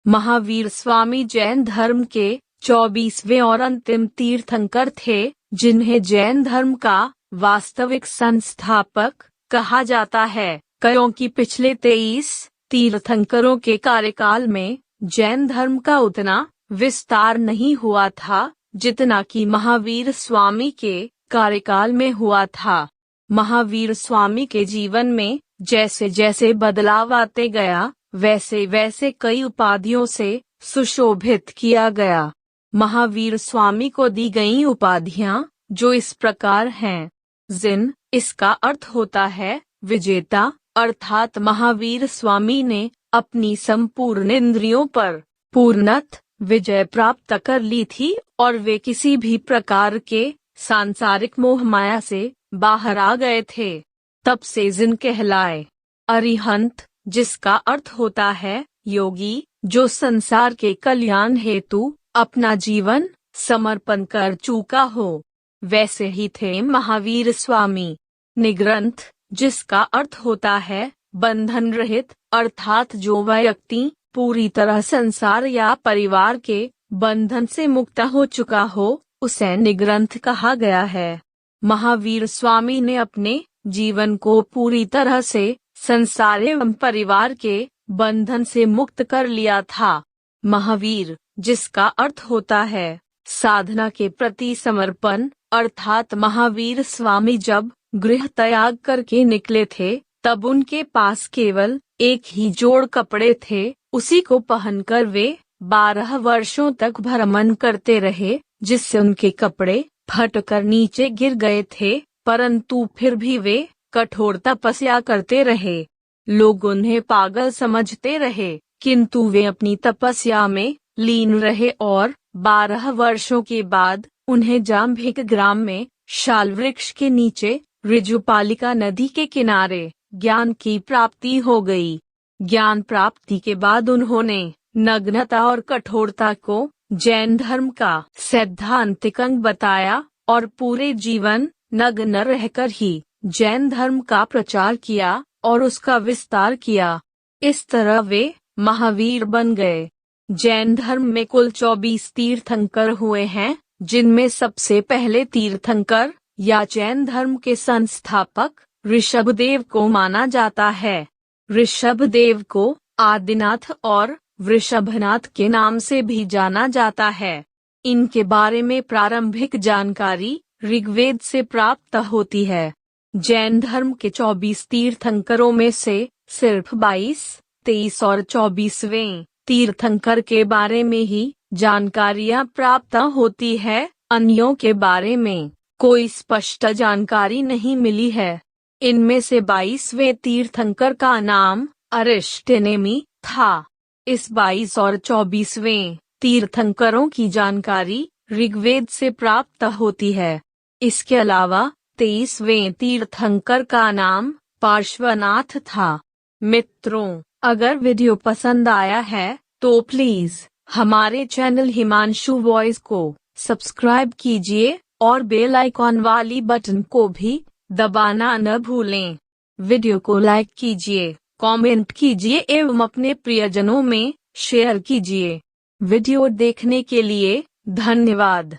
महावीर स्वामी जैन धर्म के 24वें और अंतिम तीर्थंकर थे, जिन्हें जैन धर्म का वास्तविक संस्थापक कहा जाता है, क्योंकि पिछले 23 तीर्थंकरों के कार्यकाल में जैन धर्म का उतना विस्तार नहीं हुआ था जितना कि महावीर स्वामी के कार्यकाल में हुआ था। महावीर स्वामी के जीवन में जैसे जैसे बदलाव आते गया, वैसे वैसे कई उपाधियों से सुशोभित किया गया। महावीर स्वामी को दी गई उपाधियां जो इस प्रकार हैं। जिन, इसका अर्थ होता है विजेता, अर्थात महावीर स्वामी ने अपनी संपूर्ण इंद्रियों पर पूर्णतः विजय प्राप्त कर ली थी और वे किसी भी प्रकार के सांसारिक मोह माया से बाहर आ गए थे। तब से जिन कहलाए। अरिहंत, जिसका अर्थ होता है योगी, जो संसार के कल्याण हेतु अपना जीवन समर्पण कर चुका हो, वैसे ही थे महावीर स्वामी। निग्रंथ, जिसका अर्थ होता है बंधन रहित, अर्थात जो व्यक्ति पूरी तरह संसार या परिवार के बंधन से मुक्त हो चुका हो, उसे निग्रंथ कहा गया है। महावीर स्वामी ने अपने जीवन को पूरी तरह से संसार एवं परिवार के बंधन से मुक्त कर लिया था। महावीर, जिसका अर्थ होता है साधना के प्रति समर्पण, अर्थात महावीर स्वामी जब गृह त्याग करके निकले थे, तब उनके पास केवल एक ही जोड़ कपड़े थे। उसी को पहनकर वे 12 वर्षों तक भ्रमण करते रहे, जिससे उनके कपड़े फटकर नीचे गिर गए थे, परंतु फिर भी वे कठोर तपस्या करते रहे। लोग उन्हें पागल समझते रहे, किंतु वे अपनी तपस्या में लीन रहे और 12 वर्षों के बाद उन्हें जाम्भिक ग्राम में शाल वृक्ष के नीचे ऋजुपालिका नदी के किनारे ज्ञान की प्राप्ति हो गई। ज्ञान प्राप्ति के बाद उन्होंने नग्नता और कठोरता को जैन धर्म का सैद्धांतिक अंग बताया और पूरे जीवन नग्न रहकर ही जैन धर्म का प्रचार किया और उसका विस्तार किया। इस तरह वे महावीर बन गए। जैन धर्म में कुल 24 तीर्थंकर हुए हैं, जिनमें सबसे पहले तीर्थंकर या जैन धर्म के संस्थापक ऋषभदेव को माना जाता है। ऋषभदेव को आदिनाथ और वृषभनाथ के नाम से भी जाना जाता है। इनके बारे में प्रारंभिक जानकारी ऋग्वेद से प्राप्त होती है। जैन धर्म के 24 तीर्थंकरों में से सिर्फ 22, 23 और 24वें तीर्थंकर के बारे में ही जानकारियां प्राप्त होती है। अन्यों के बारे में कोई स्पष्ट जानकारी नहीं मिली है। इनमें से 22वें तीर्थंकर का नाम अरिष्टनेमि था। इस 22 और 24वें तीर्थंकरों की जानकारी ऋग्वेद से प्राप्त होती है। इसके अलावा 23वें तीर्थंकर का नाम पार्श्वनाथ था। मित्रों, अगर वीडियो पसंद आया है तो प्लीज हमारे चैनल हिमांशु वॉइस को सब्सक्राइब कीजिए और बेल आइकॉन वाली बटन को भी दबाना न भूलें। वीडियो को लाइक कीजिए, कमेंट कीजिए एवं अपने प्रियजनों में शेयर कीजिए। वीडियो देखने के लिए धन्यवाद।